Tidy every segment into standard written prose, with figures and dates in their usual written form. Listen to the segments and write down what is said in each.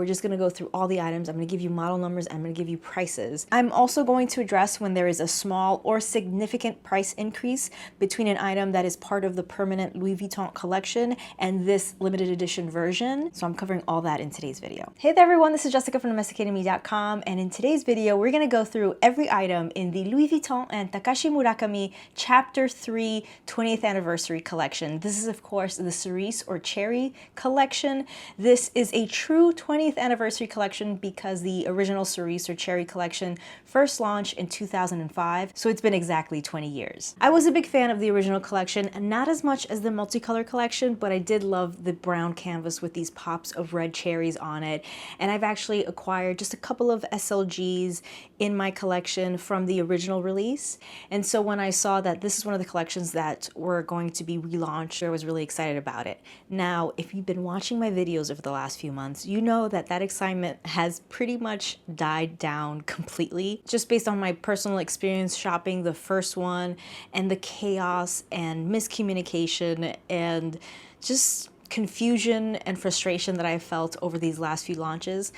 We're just going to go through all the items. I'm going to give you model numbers. I'm going to give you prices. I'm also going to address when there is a small or significant price increase between an item that is part of the permanent Louis Vuitton collection and this limited edition version. So I'm covering all that in today's video. Hey there everyone, this is Jessica from domesticatedme.com, and in today's video we're going to go through every item in the Louis Vuitton and Takashi Murakami Chapter 3 20th anniversary collection. This is of course the Cerise or Cherry collection. This is a true 20th anniversary collection because the original Cerise or Cherry collection first launched in 2005, so it's been exactly 20 years. I was a big fan of the original collection, not as much as the multicolor collection, but I did love the brown canvas with these pops of red cherries on it, and I've actually acquired just a couple of SLGs in my collection from the original release, and so when I saw that this is one of the collections that were going to be relaunched, I was really excited about it. Now, if you've been watching my videos over the last few months, you know that excitement has pretty much died down completely, just based on my personal experience shopping the first one and the chaos and miscommunication and just confusion and frustration that I felt over these last few launches.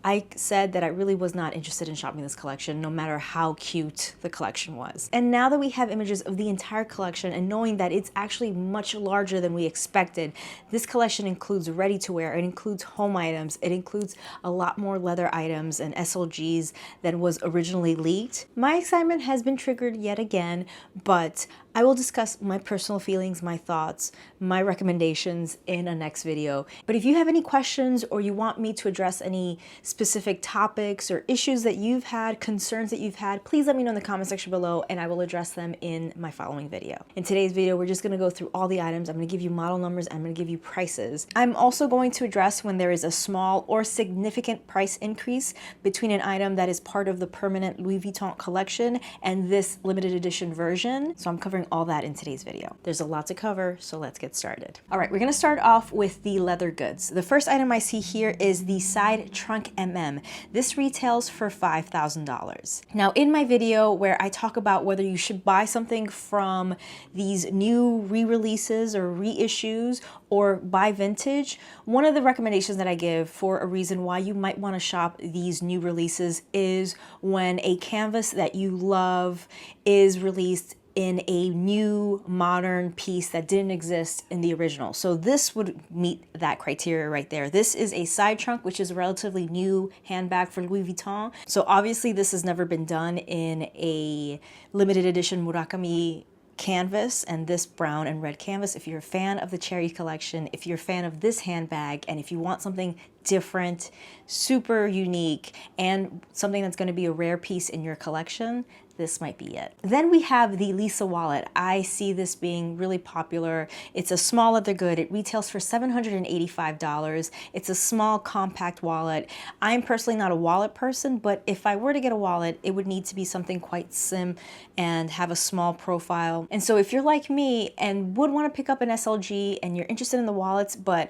I said that I really was not interested in shopping this collection, no matter how cute the collection was. And now that we have images of the entire collection and knowing that it's actually much larger than we expected, this collection includes ready-to-wear, it includes home items, it includes a lot more leather items and SLGs than was originally leaked. My excitement has been triggered yet again, but I will discuss my personal feelings, my thoughts, my recommendations in a next video. But if you have any questions or you want me to address any specific topics or issues that you've had, concerns that you've had, please let me know in the comment section below and I will address them in my following video. In today's video, we're just going to go through all the items. I'm going to give you model numbers. I'm going to give you prices. I'm also going to address when there is a small or significant price increase between an item that is part of the permanent Louis Vuitton collection and this limited edition version. So I'm covering all that in today's video. There's a lot to cover, so let's get started. All right, we're going to start off with the leather goods. The first item I see here is the side trunk This retails for $5,000. Now, in my video where I talk about whether you should buy something from these new re-releases or reissues or buy vintage, one of the recommendations that I give for a reason why you might want to shop these new releases is when a canvas that you love is released in a new modern piece that didn't exist in the original. So this would meet that criteria right there. This is a side trunk, which is a relatively new handbag for Louis Vuitton. So obviously this has never been done in a limited edition Murakami canvas and this brown and red canvas. If you're a fan of the Cherry collection, if you're a fan of this handbag, and if you want something different, super unique, and something that's going to be a rare piece in your collection, this might be it. Then we have the Lisa wallet. I see this being really popular. It's a small leather good. It retails for $785. It's a small compact wallet. I'm personally not a wallet person, but if I were to get a wallet, it would need to be something quite slim and have a small profile. And so if you're like me and would want to pick up an SLG and you're interested in the wallets, but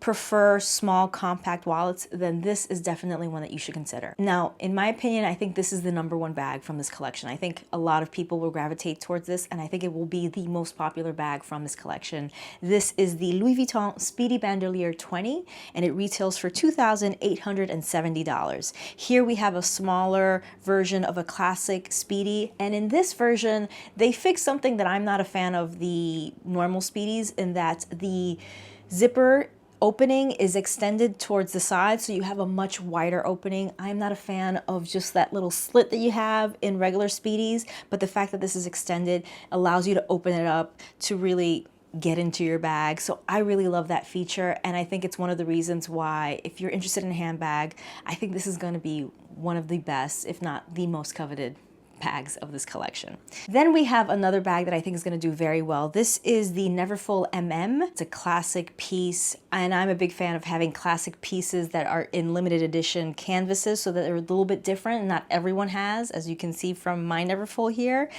prefer small compact wallets, then this is definitely one that you should consider. Now, in my opinion, I think this is the #1 bag from this collection. I think a lot of people will gravitate towards this, and I think it will be the most popular bag from this collection. This is the Louis Vuitton Speedy Bandolier 20, and it retails for $2,870. Here we have a smaller version of a classic Speedy, and in this version, they fixed something that I'm not a fan of the normal Speedies, in that the zipper opening is extended towards the side, so you have a much wider opening. I'm not a fan of just that little slit that you have in regular Speedies, but the fact that this is extended allows you to open it up to really get into your bag. So I really love that feature, and I think it's one of the reasons why, if you're interested in a handbag, I think this is going to be one of the best, if not the most coveted bags of this collection. Then we have another bag that I think is going to do very well. This is the Neverfull MM. It's a classic piece, and I'm a big fan of having classic pieces that are in limited edition canvases so that they're a little bit different and not everyone has, as you can see from my Neverfull here.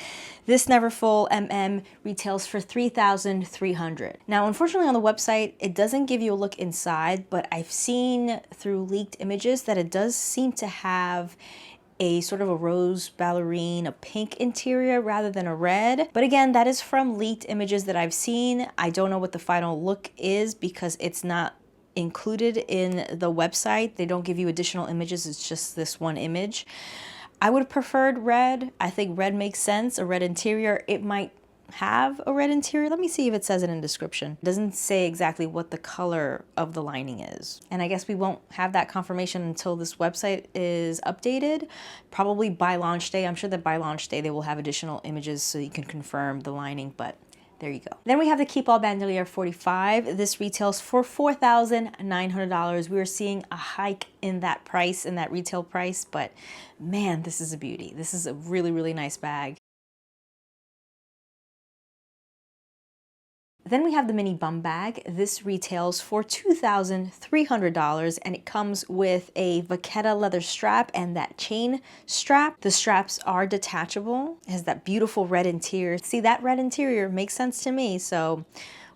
This Neverfull MM retails for $3,300. Now, unfortunately on the website, it doesn't give you a look inside, but I've seen through leaked images that it does seem to have a sort of a rose ballerine, a pink interior rather than a red. But again, that is from leaked images that I've seen. I don't know what the final look is because it's not included in the website. They don't give you additional images, it's just this one image. I would have preferred red. I think red makes sense, a red interior. It might have a red interior. Let me see if it says it in the description. It doesn't say exactly what the color of the lining is. And I guess we won't have that confirmation until this website is updated, probably by launch day. I'm sure that by launch day they will have additional images so you can confirm the lining, but there you go. Then we have the Keep All Bandolier 45. This retails for $4,900. We are seeing a hike in that price, in that retail price, but man, this is a beauty. This is a really, really nice bag. Then we have the mini bum bag. This retails for $2,300 and it comes with a vachetta leather strap and that chain strap. The straps are detachable. It has that beautiful red interior. See, that red interior makes sense to me, so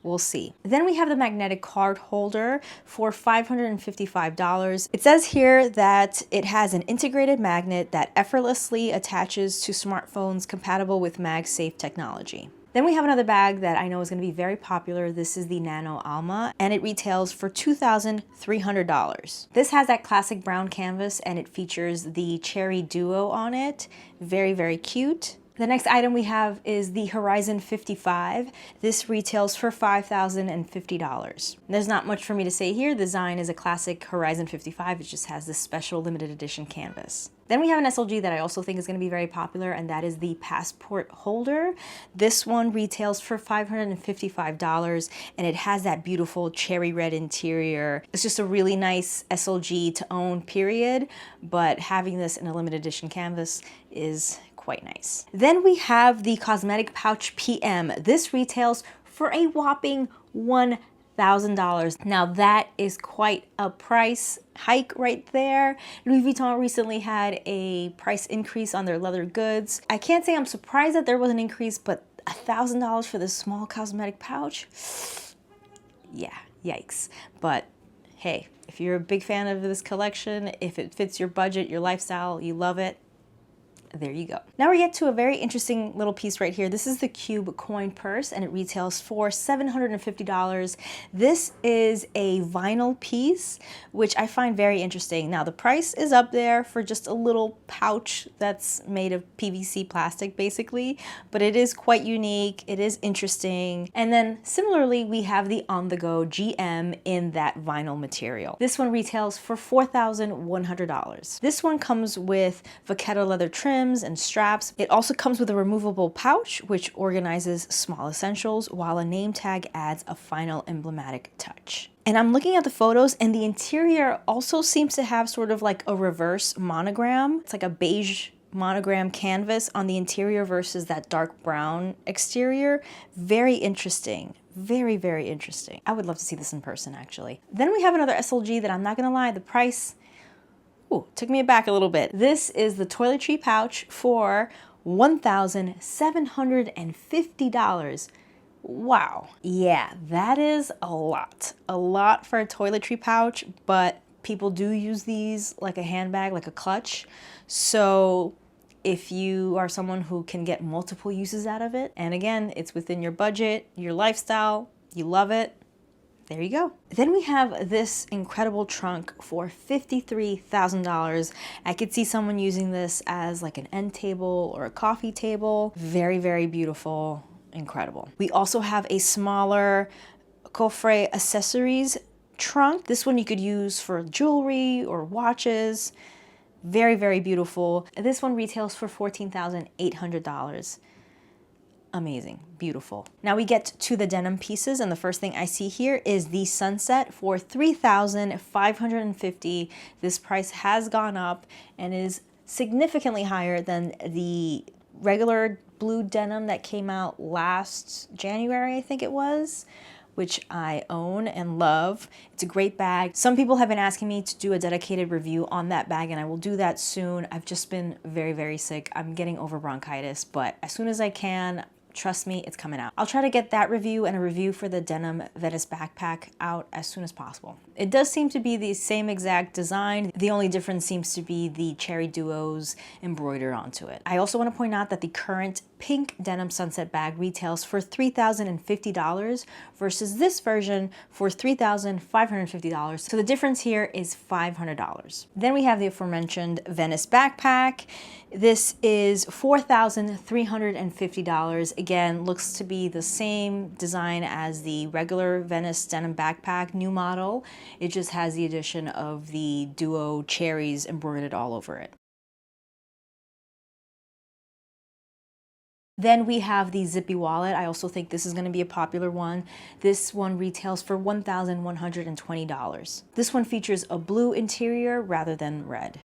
we'll see. Then we have the magnetic card holder for $555. It says here that it has an integrated magnet that effortlessly attaches to smartphones compatible with MagSafe technology. Then we have another bag that I know is going to be very popular. This is the Nano Alma, and it retails for $2,300. This has that classic brown canvas, and it features the cherry duo on it. Very, very cute. The next item we have is the Horizon 55. This retails for $5,050. There's not much for me to say here. The design is a classic Horizon 55. It just has this special limited edition canvas. Then we have an SLG that I also think is going to be very popular, and that is the passport holder. This one retails for $555, and it has that beautiful cherry red interior. It's just a really nice SLG to own, period, but having this in a limited edition canvas is quite nice. Then we have the cosmetic pouch PM. This retails for a whopping $1,000. Now that is quite a price hike right there. Louis Vuitton recently had a price increase on their leather goods. I can't say I'm surprised that there was an increase, but $1,000 for this small cosmetic pouch? Yeah, yikes. But hey, if you're a big fan of this collection, if it fits your budget, your lifestyle, you love it, there you go. Now we get to a very interesting little piece right here. This is the Cube coin purse and it retails for $750. This is a vinyl piece, which I find very interesting. Now the price is up there for just a little pouch that's made of PVC plastic basically, but it is quite unique. It is interesting. And then similarly, we have the On The Go GM in that vinyl material. This one retails for $4,100. This one comes with vachetta leather trim and straps. It also comes with a removable pouch which organizes small essentials, while a name tag adds a final emblematic touch. And I'm looking at the photos and the interior also seems to have sort of like a reverse monogram. It's like a beige monogram canvas on the interior versus that dark brown exterior. Very interesting. Very, very interesting. I would love to see this in person actually. Then we have another SLG that I'm not gonna lie, the price ooh, took me aback a little bit. This is the toiletry pouch for $1,750. Wow. Yeah, that is a lot. A lot for a toiletry pouch, but people do use these like a handbag, like a clutch. So if you are someone who can get multiple uses out of it, and again, it's within your budget, your lifestyle, you love it, there you go. Then we have this incredible trunk for $53,000. I could see someone using this as like an end table or a coffee table. Very, very beautiful, incredible. We also have a smaller coffret accessories trunk. This one you could use for jewelry or watches. Very, very beautiful. This one retails for $14,800. Amazing, beautiful. Now we get to the denim pieces, and the first thing I see here is the Sunset for $3,550. This price has gone up and is significantly higher than the regular blue denim that came out last January, I think it was, which I own and love. It's a great bag. Some people have been asking me to do a dedicated review on that bag, and I will do that soon. I've just been very, very sick. I'm getting over bronchitis, but as soon as I can, trust me, it's coming out. I'll try to get that review and a review for the denim Venice backpack out as soon as possible. It does seem to be the same exact design. The only difference seems to be the cherry duos embroidered onto it. I also want to point out that the current pink denim sunset bag retails for $3,050 versus this version for $3,550. So the difference here is $500. Then we have the aforementioned Venice backpack. This is $4,350. Again, looks to be the same design as the regular Venice denim backpack, new model. It just has the addition of the duo cherries embroidered all over it. Then we have the zippy wallet. I also think this is going to be a popular one. This one retails for $1,120. This one features a blue interior rather than red.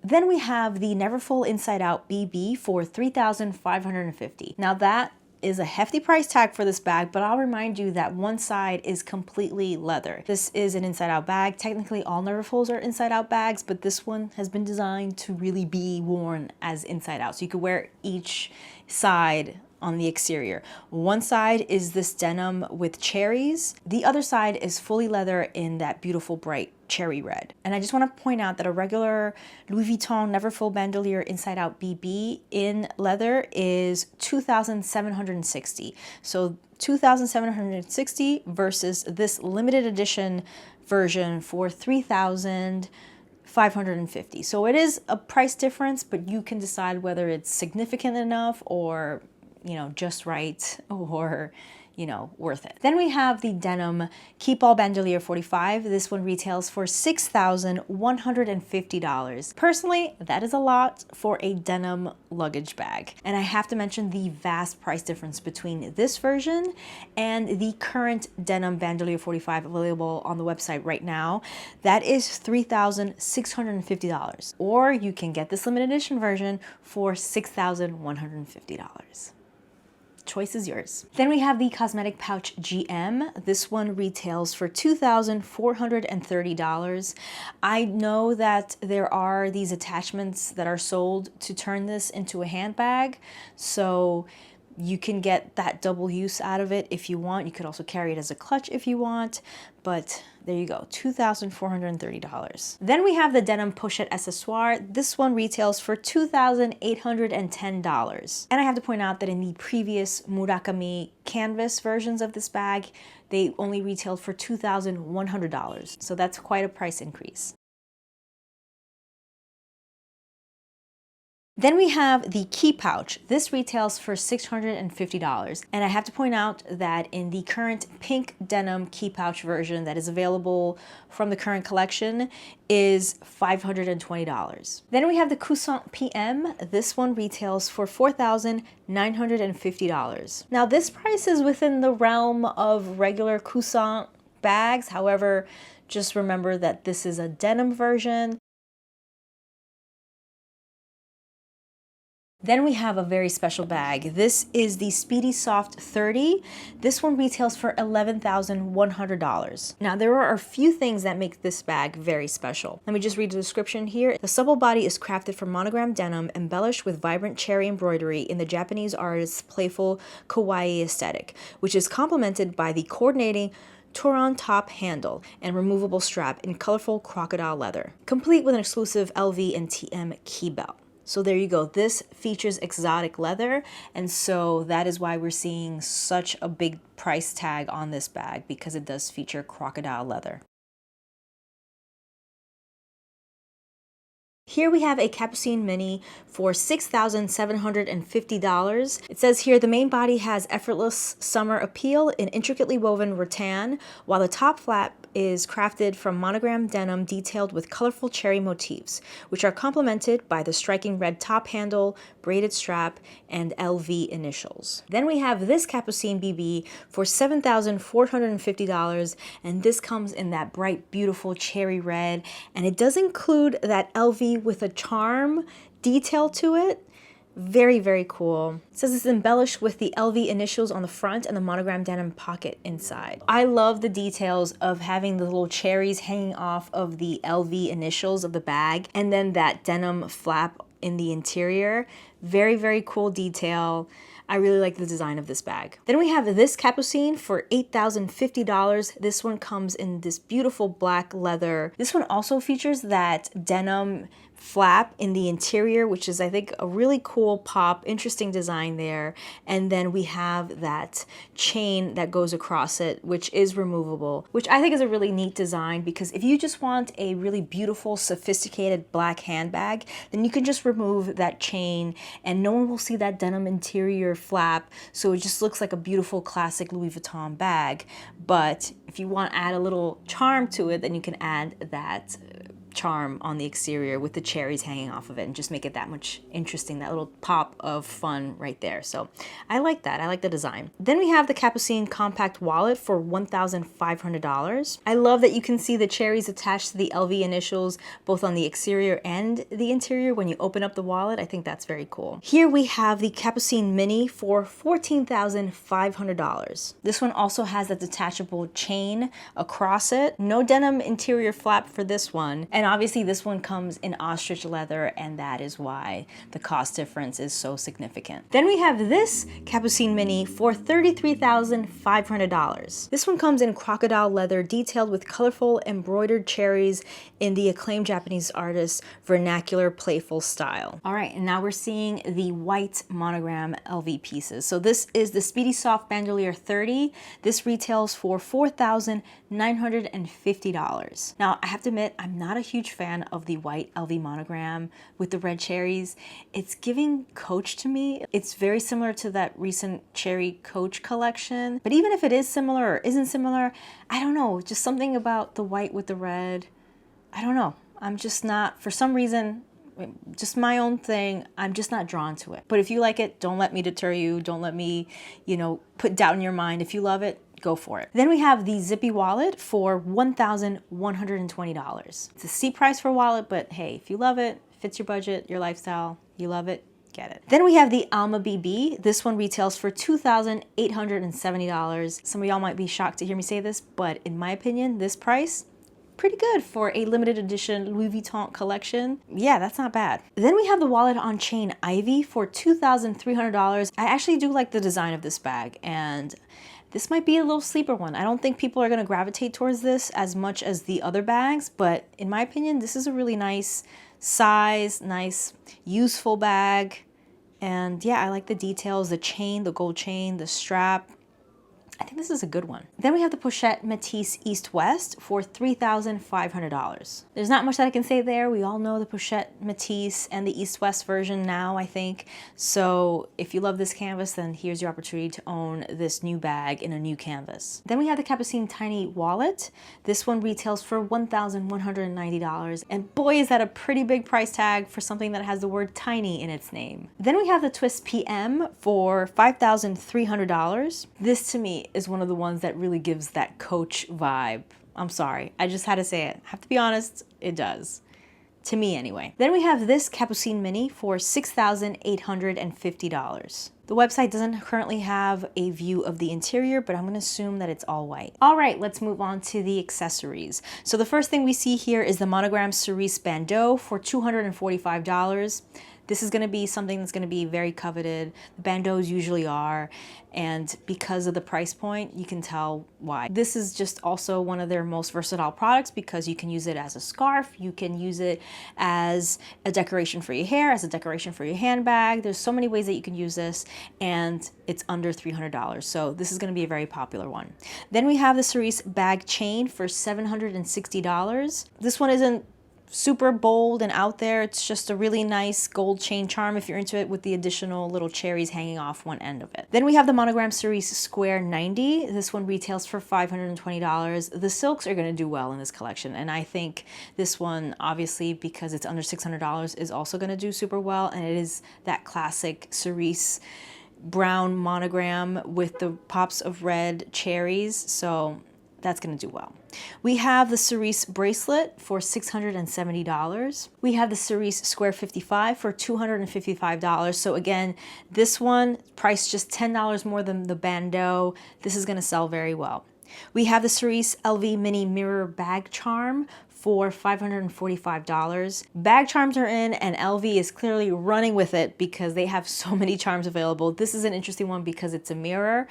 Then we have the Neverfull Inside Out BB for $3,550. Now that is a hefty price tag for this bag, but I'll remind you that one side is completely leather. This is an inside out bag. Technically all Neverfulls are inside out bags, but this one has been designed to really be worn as inside out. So you could wear each side on the exterior. One side is this denim with cherries. The other side is fully leather in that beautiful bright cherry red. And I just want to point out that a regular Louis Vuitton Neverfull Bandolier Inside Out BB in leather is $2,760. So $2,760 versus this limited edition version for $3,550. So it is a price difference, but you can decide whether it's significant enough or, you know, just right or, you know, worth it. Then we have the denim Keep All Bandolier 45. This one retails for $6,150. Personally, that is a lot for a denim luggage bag. And I have to mention the vast price difference between this version and the current denim Bandolier 45 available on the website right now. That is $3,650. Or you can get this limited edition version for $6,150. Choice is yours. Then we have the cosmetic pouch GM. This one retails for $2,430. I know that there are these attachments that are sold to turn this into a handbag, so you can get that double use out of it if you want. You could also carry it as a clutch if you want, but there you go, $2,430. Then we have the denim pochette accessoire. This one retails for $2,810. And I have to point out that in the previous Murakami canvas versions of this bag, they only retailed for $2,100. So that's quite a price increase. Then we have the key pouch. This retails for $650. And I have to point out that in the current pink denim key pouch version that is available from the current collection is $520. Then we have the Coussant PM. This one retails for $4,950. Now this price is within the realm of regular Coussant bags. However, just remember that this is a denim version. Then we have a very special bag. This is the Speedy Soft 30. This one retails for $11,100. Now there are a few things that make this bag very special. Let me just read the description here. The supple body is crafted from monogram denim, embellished with vibrant cherry embroidery in the Japanese artist's playful kawaii aesthetic, which is complemented by the coordinating Turon top handle and removable strap in colorful crocodile leather, complete with an exclusive LV and TM key belt. So there you go. This features exotic leather, and so that is why we're seeing such a big price tag on this bag, because it does feature crocodile leather. Here we have a Capucine Mini for $6,750. It says here the main body has effortless summer appeal in intricately woven rattan, while the top flap is crafted from monogram denim detailed with colorful cherry motifs, which are complemented by the striking red top handle, braided strap, and LV initials. Then we have this Capucine BB for $7,450, and this comes in that bright, beautiful cherry red, and it does include that LV with a charm detail to it. Very, very cool. It says it's embellished with the LV initials on the front and the monogram denim pocket inside. I love the details of having the little cherries hanging off of the LV initials of the bag, and then that denim flap in the interior. Very, very cool detail. I really like the design of this bag. Then we have this Capucine for $8,050. This one comes in this beautiful black leather. This one also features that denim flap in the interior, which is, I think, a really cool pop, interesting design there. And then we have that chain that goes across it, which is removable, which I think is a really neat design, because if you just want a really beautiful, sophisticated black handbag, then you can just remove that chain and no one will see that denim interior flap. So it just looks like a beautiful classic Louis Vuitton bag. But if you want to add a little charm to it, then you can add that charm on the exterior with the cherries hanging off of it and just make it that much interesting, that little pop of fun right there. So I like that. I like the design. Then we have the Capucine compact wallet for $1,500. I love that you can see the cherries attached to the LV initials both on the exterior and the interior when you open up the wallet. I think that's very cool. Here we have the Capucine Mini for $14,500. This one also has a detachable chain across it. No denim interior flap for this one. And obviously this one comes in ostrich leather, and that is why the cost difference is so significant. Then we have this Capucine Mini for $33,500. This one comes in crocodile leather detailed with colorful embroidered cherries in the acclaimed Japanese artist vernacular playful style. All right, and now we're seeing the white monogram LV pieces. So this is the Speedy Soft Bandolier 30. This retails for $4,950. Now I have to admit, I'm not a huge fan of the white LV monogram with the red cherries. It's giving Coach to me. It's very similar to that recent cherry Coach collection. But even if it is similar or isn't similar, I don't know, just something about the white with the red. I don't know. I'm just not, for some reason, just my own thing, I'm just not drawn to it. But if you like it, don't let me deter you. Don't let me, put doubt in your mind. If you love it, go for it. Then we have the Zippy wallet for $1,120. It's a steep price for a wallet, but hey, if you love it, fits your budget, your lifestyle, you love it, get it. Then we have the Alma BB. This one retails for $2,870. Some of y'all might be shocked to hear me say this, but in my opinion, this price, pretty good for a limited edition Louis Vuitton collection. Yeah, that's not bad. Then we have the wallet on chain Ivy for $2,300. I actually do like the design of this bag, and this might be a little sleeper one. I don't think people are gonna gravitate towards this as much as the other bags, but in my opinion, this is a really nice size, nice, useful bag. And yeah, I like the details, the chain, the gold chain, the strap. I think this is a good one. Then we have the Pochette Matisse East West for $3,500. There's not much that I can say there. We all know the Pochette Matisse and the East West version now, I think. So if you love this canvas, then here's your opportunity to own this new bag in a new canvas. Then we have the Capucine Tiny Wallet. This one retails for $1,190. And boy, is that a pretty big price tag for something that has the word tiny in its name. Then we have the Twist PM for $5,300. This to me is one of the ones that really gives that Coach vibe. I'm sorry, I just had to say it. I have to be honest, it does. To me anyway. Then we have this Capucine Mini for $6,850. The website doesn't currently have a view of the interior, but I'm gonna assume that it's all white. All right, let's move on to the accessories. So the first thing we see here is the monogram Cerises bandeau for $245. This is gonna be something that's gonna be very coveted. The bandeaus usually are, and because of the price point, you can tell why. This is just also one of their most versatile products because you can use it as a scarf, you can use it as a decoration for your hair, as a decoration for your handbag. There's so many ways that you can use this, and it's under $300. So this is gonna be a very popular one. Then we have the Cerises bag chain for $760. This one isn't super bold and out there. It's just a really nice gold chain charm if you're into it, with the additional little cherries hanging off one end of it. Then we have the monogram Cerises Square 90. This one retails for $520. The silks are going to do well in this collection, and I think this one, obviously because it's under $600, is also going to do super well, and it is that classic Cerises brown monogram with the pops of red cherries, so that's going to do well. We have the Cerises bracelet for $670. We have the Cerises Square 55 for $255. So again, this one priced just $10 more than the bandeau. This is going to sell very well. We have the Cerises LV Mini Mirror Bag Charm for $545. Bag charms are in, and LV is clearly running with it because they have so many charms available. This is an interesting one because it's a mirror.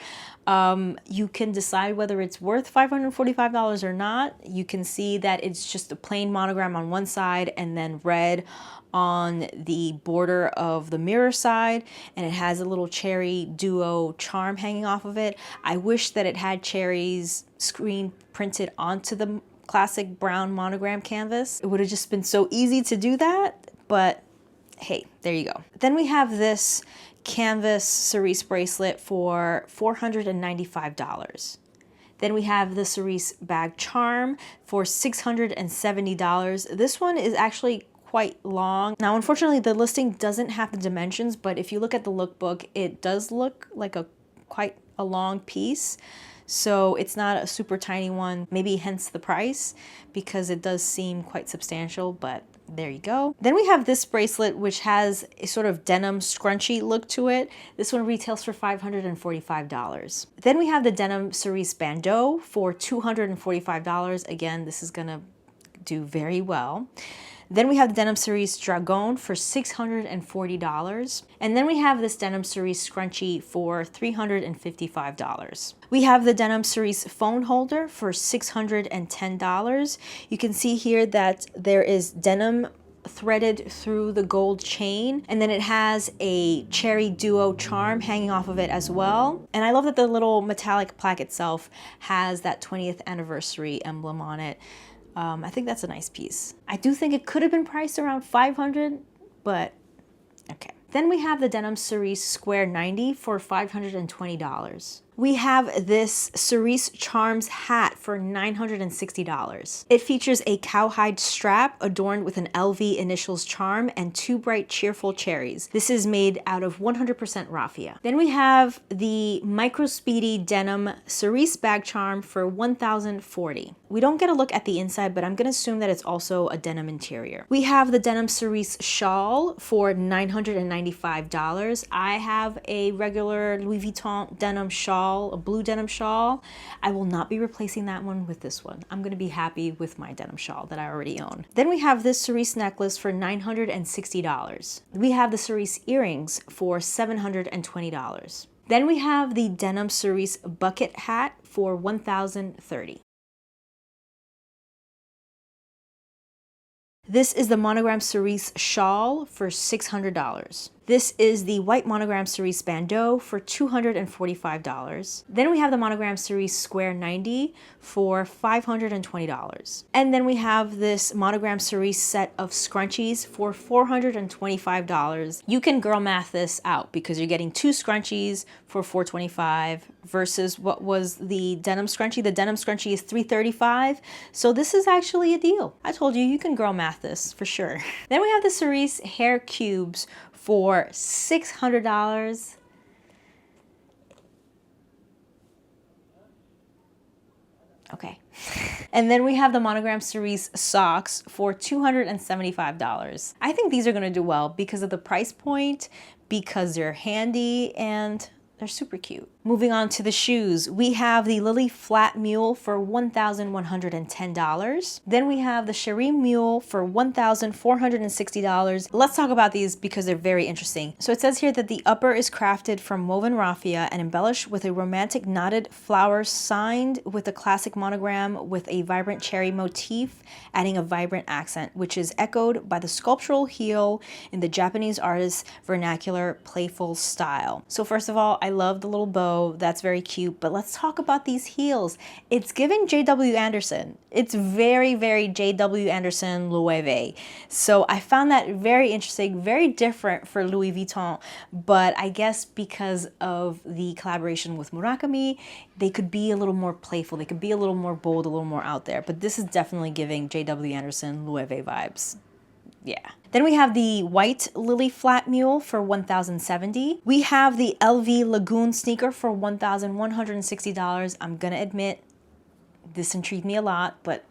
You can decide whether it's worth $545 or not. You can see that it's just a plain monogram on one side and then red on the border of the mirror side, and it has a little cherry duo charm hanging off of it. I wish that it had cherries screen printed onto the classic brown monogram canvas. It would have just been so easy to do that, but hey, there you go. Then we have this canvas cerise bracelet for $495. Then we have the cerise bag charm for $670. This one is actually quite long. Now, unfortunately, the listing doesn't have the dimensions, but if you look at the lookbook, it does look like quite a long piece. So it's not a super tiny one, maybe hence the price, because it does seem quite substantial, but there you go. Then we have this bracelet, which has a sort of denim scrunchy look to it. This one retails for $545. Then we have the denim cerise bandeau for $245. Again, this is gonna do very well. Then we have the denim cerise dragon for $640. And then we have this denim cerise scrunchie for $355. We have the denim cerise phone holder for $610. You can see here that there is denim threaded through the gold chain, and then it has a cherry duo charm hanging off of it as well. And I love that the little metallic plaque itself has that 20th anniversary emblem on it. I think that's a nice piece. I do think it could have been priced around $500, but okay. Then we have the denim cerise square 90 for $520. We have this Cerise Charms hat for $960. It features a cowhide strap adorned with an LV initials charm and two bright cheerful cherries. This is made out of 100% raffia. Then we have the Micro Speedy denim Cerise bag charm for $1,040. We don't get a look at the inside, but I'm gonna assume that it's also a denim interior. We have the denim Cerise shawl for $995. I have a regular Louis Vuitton denim shawl, a blue denim shawl. I will not be replacing that one with this one. I'm gonna be happy with my denim shawl that I already own. Then we have this cerise necklace for $960. We have the cerise earrings for $720. Then we have the denim cerise bucket hat for $1,030. This is the monogram cerise shawl for $600. This is the white monogram cerise bandeau for $245. Then we have the monogram cerise square 90 for $520. And then we have this monogram cerise set of scrunchies for $425. You can girl math this out because you're getting two scrunchies for $425 versus what was the denim scrunchie. The denim scrunchie is $335. So this is actually a deal. I told you, you can girl math this for sure. Then we have the cerise hair cubes for $600. Okay. And then we have the monogram cerise socks for $275. I think these are gonna do well because of the price point, because they're handy, and they're super cute. Moving on to the shoes, we have the Lily Flat Mule for $1,110. Then we have the Cherie Mule for $1,460. Let's talk about these because they're very interesting. So it says here that the upper is crafted from woven raffia and embellished with a romantic knotted flower signed with a classic monogram with a vibrant cherry motif, adding a vibrant accent, which is echoed by the sculptural heel in the Japanese artist's vernacular playful style. So first of all, I love the little bow. That's very cute, but let's talk about these heels. It's giving J.W. Anderson. It's very, very J.W. Anderson Loewe. So I found that very interesting, very different for Louis Vuitton, but I guess because of the collaboration with Murakami, they could be a little more playful, they could be a little more bold, a little more out there, but this is definitely giving J.W. Anderson Loewe vibes. Yeah. Then we have the white Lily Flat Mule for $1,070. We have the LV Lagoon sneaker for $1,160. I'm gonna admit, This intrigued me a lot, but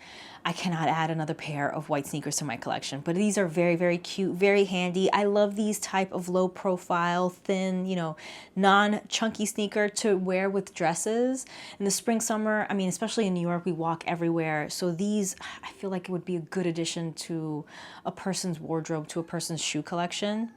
I cannot add another pair of white sneakers to my collection. But these are very, very cute, very handy. I love these type of low profile, thin, you know, non-chunky sneaker to wear with dresses. In the spring, summer, I mean, especially in New York, we walk everywhere. So these, I feel like it would be a good addition to a person's wardrobe, to a person's shoe collection.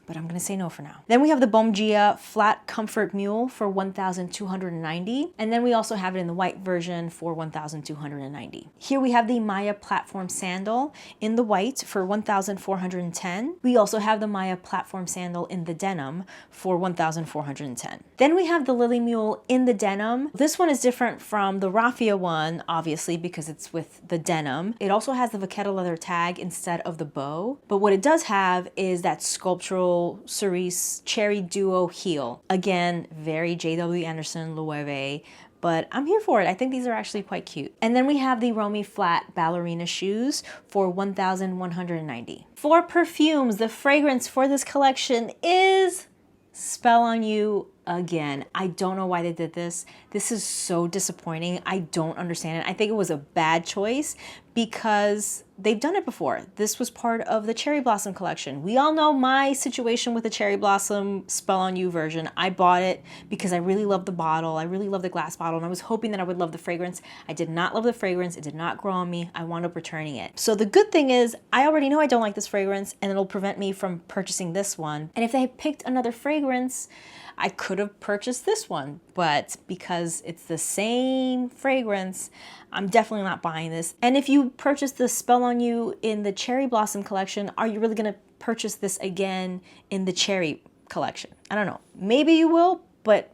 But I'm gonna say no for now. Then we have the Bomgia Flat Comfort Mule for $1,290. And then we also have it in the white version for $1,290. Here we have the Maya Platform Sandal in the white for $1,410. We also have the Maya Platform Sandal in the denim for $1,410. Then we have the Lily Mule in the denim. This one is different from the Raffia one, obviously, because it's with the denim. It also has the Vachetta leather tag instead of the bow. But what it does have is that sculptural Cerises Cherry Duo heel. Again, very J.W. Anderson Loewe, but I'm here for it. I think these are actually quite cute. And then we have the Romy Flat Ballerina shoes for $1,190. For perfumes, the fragrance for this collection is Spell on You again. I don't know why they did this. This is so disappointing. I don't understand it. I think it was a bad choice because they've done it before. This was part of the Cherry Blossom collection. We all know my situation with the Cherry Blossom Spell on You version. I bought it because I really loved the bottle. I really loved the glass bottle, and I was hoping that I would love the fragrance. I did not love the fragrance. It did not grow on me. I wound up returning it. So the good thing is I already know I don't like this fragrance, and it'll prevent me from purchasing this one. And if they had picked another fragrance, I could have purchased this one, but because it's the same fragrance, I'm definitely not buying this. And if you purchase the Spell on You in the Cherry Blossom collection, are you really gonna purchase this again in the Cherry collection? I don't know. Maybe you will, but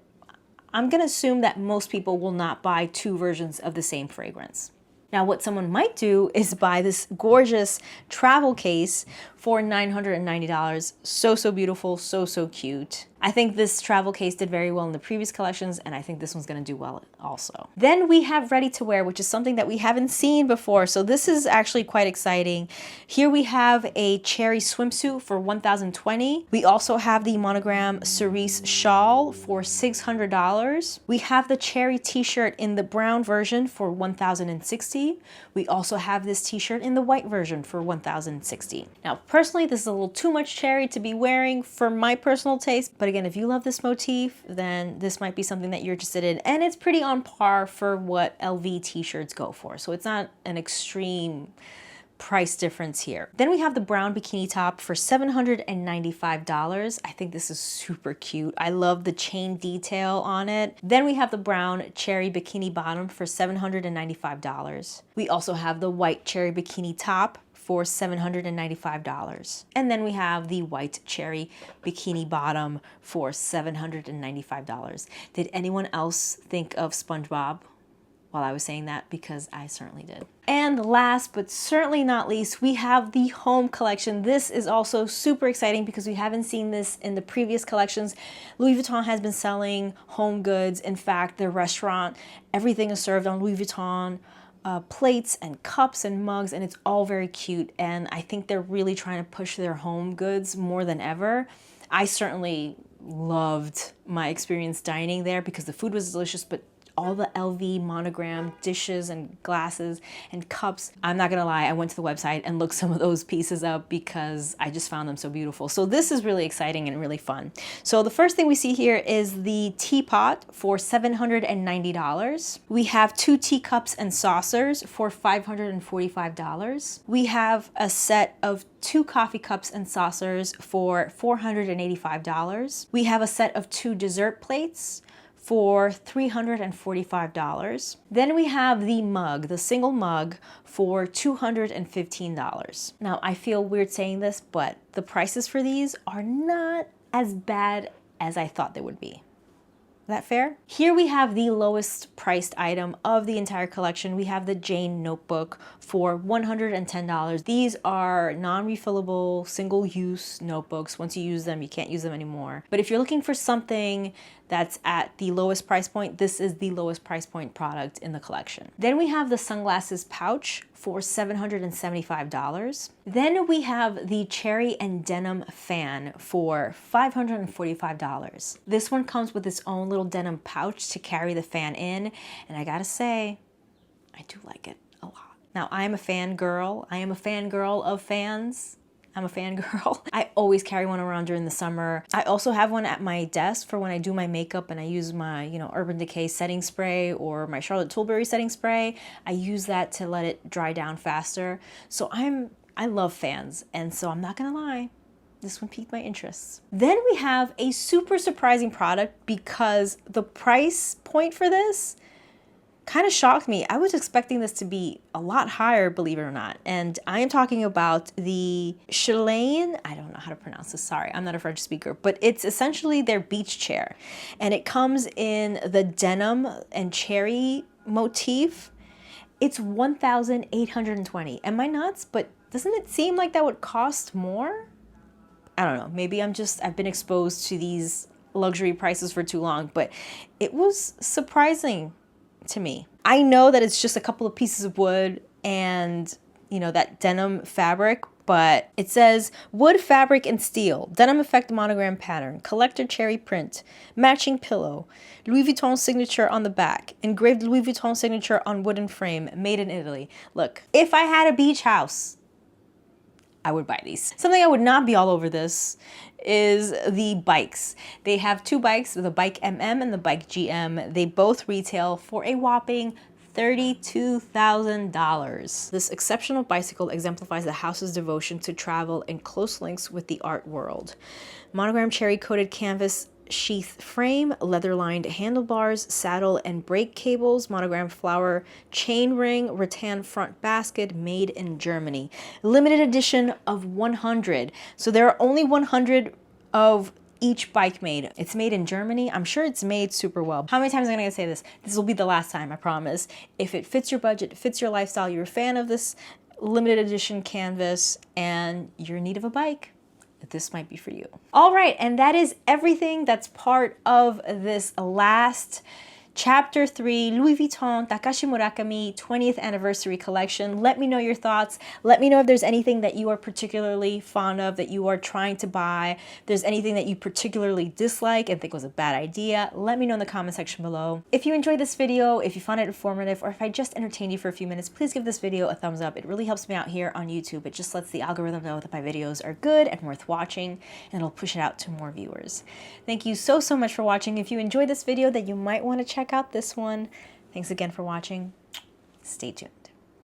I'm gonna assume that most people will not buy two versions of the same fragrance. Now, what someone might do is buy this gorgeous travel case for $990. So beautiful, so cute. I think this travel case did very well in the previous collections, and I think this one's gonna do well also. Then we have ready to wear, which is something that we haven't seen before. So this is actually quite exciting. Here we have a cherry swimsuit for $1,020. We also have the monogram cerise shawl for $600. We have the cherry t-shirt in the brown version for $1,060. We also have this t-shirt in the white version for $1,060. Now, personally, this is a little too much cherry to be wearing for my personal taste, but again, if you love this motif, then this might be something that you're interested in, and it's pretty on par for what LV t-shirts go for, so it's not an extreme price difference here. Then we have the brown bikini top for $795. I think this is super cute. I love the chain detail on it. Then we have the brown cherry bikini bottom for $795. We also have the white cherry bikini top for $795. And then we have the white cherry bikini bottom for $795. Did anyone else think of SpongeBob while I was saying that? Because I certainly did. And last but certainly not least, we have the home collection. This is also super exciting because we haven't seen this in the previous collections. Louis Vuitton has been selling home goods. In fact, their restaurant, everything is served on Louis Vuitton plates and cups and mugs, and it's all very cute. And I think they're really trying to push their home goods more than ever. I certainly loved my experience dining there because the food was delicious, but all the LV monogram dishes and glasses and cups. I'm not gonna lie, I went to the website and looked some of those pieces up because I just found them so beautiful. So this is really exciting and really fun. So the first thing we see here is the teapot for $790. We have 2 teacups and saucers for $545. We have a set of 2 coffee cups and saucers for $485. We have a set of 2 dessert plates for $345. Then we have the mug, the single mug, for $215. Now, I feel weird saying this, but the prices for these are not as bad as I thought they would be. Is that fair? Here we have the lowest priced item of the entire collection. We have the Jane notebook for $110. These are non-refillable, single-use notebooks. Once you use them, you can't use them anymore. But if you're looking for something that's at the lowest price point, this is the lowest price point product in the collection. Then we have the sunglasses pouch for $775. Then we have the cherry and denim fan for $545. This one comes with its own little denim pouch to carry the fan in, and I gotta say, I do like it a lot. Now, I am a fangirl. I am a fangirl of fans. I'm a fangirl. I always carry one around during the summer. I also have one at my desk for when I do my makeup and I use my, you know, Urban Decay setting spray or my Charlotte Tilbury setting spray. I use that to let it dry down faster. So I love fans, and so I'm not gonna lie, this one piqued my interests. Then we have a super surprising product because the price point for this kind of shocked me. I was expecting this to be a lot higher, believe it or not. And I am talking about the Chelane, I don't know how to pronounce this, sorry, I'm not a French speaker, but it's essentially their beach chair. And it comes in the denim and cherry motif. It's $1,820. Am I nuts? But doesn't it seem like that would cost more? I don't know, maybe I've been exposed to these luxury prices for too long, but it was surprising to me. I know that it's just a couple of pieces of wood and, you know, that denim fabric, but it says wood, fabric, and steel, denim effect monogram pattern, collector cherry print, matching pillow, Louis Vuitton signature on the back, engraved Louis Vuitton signature on wooden frame, made in Italy. Look, if I had a beach house, I would buy these. Something I would not be all over this is the bikes. They have two bikes, the bike MM and the bike GM. They both retail for a whopping $32,000. This exceptional bicycle exemplifies the house's devotion to travel in close links with the art world. Monogram cherry-coated canvas sheath frame, leather-lined handlebars, saddle and brake cables, monogram flower chain ring, rattan front basket, made in Germany. Limited edition of 100. So there are only 100 of each bike made. It's made in Germany. I'm sure it's made super well. How many times am I gonna say this? This will be the last time, I promise. If it fits your budget, fits your lifestyle, you're a fan of this limited edition canvas, and you're in need of a bike, this might be for you. All right, and that is everything that's part of this last Chapter 3 Louis Vuitton Takashi Murakami 20th anniversary collection. Let me know your thoughts. Let me know if there's anything that you are particularly fond of, that you are trying to buy. If there's anything that you particularly dislike and think was a bad idea, let me know in the comment section below. If you enjoyed this video, if you found it informative, or if I just entertained you for a few minutes, please give this video a thumbs up. It really helps me out here on YouTube. It just lets the algorithm know that my videos are good and worth watching, and it'll push it out to more viewers. Thank you so much for watching. If you enjoyed this video, then you might want to check out this one. Thanks again for watching. Stay tuned.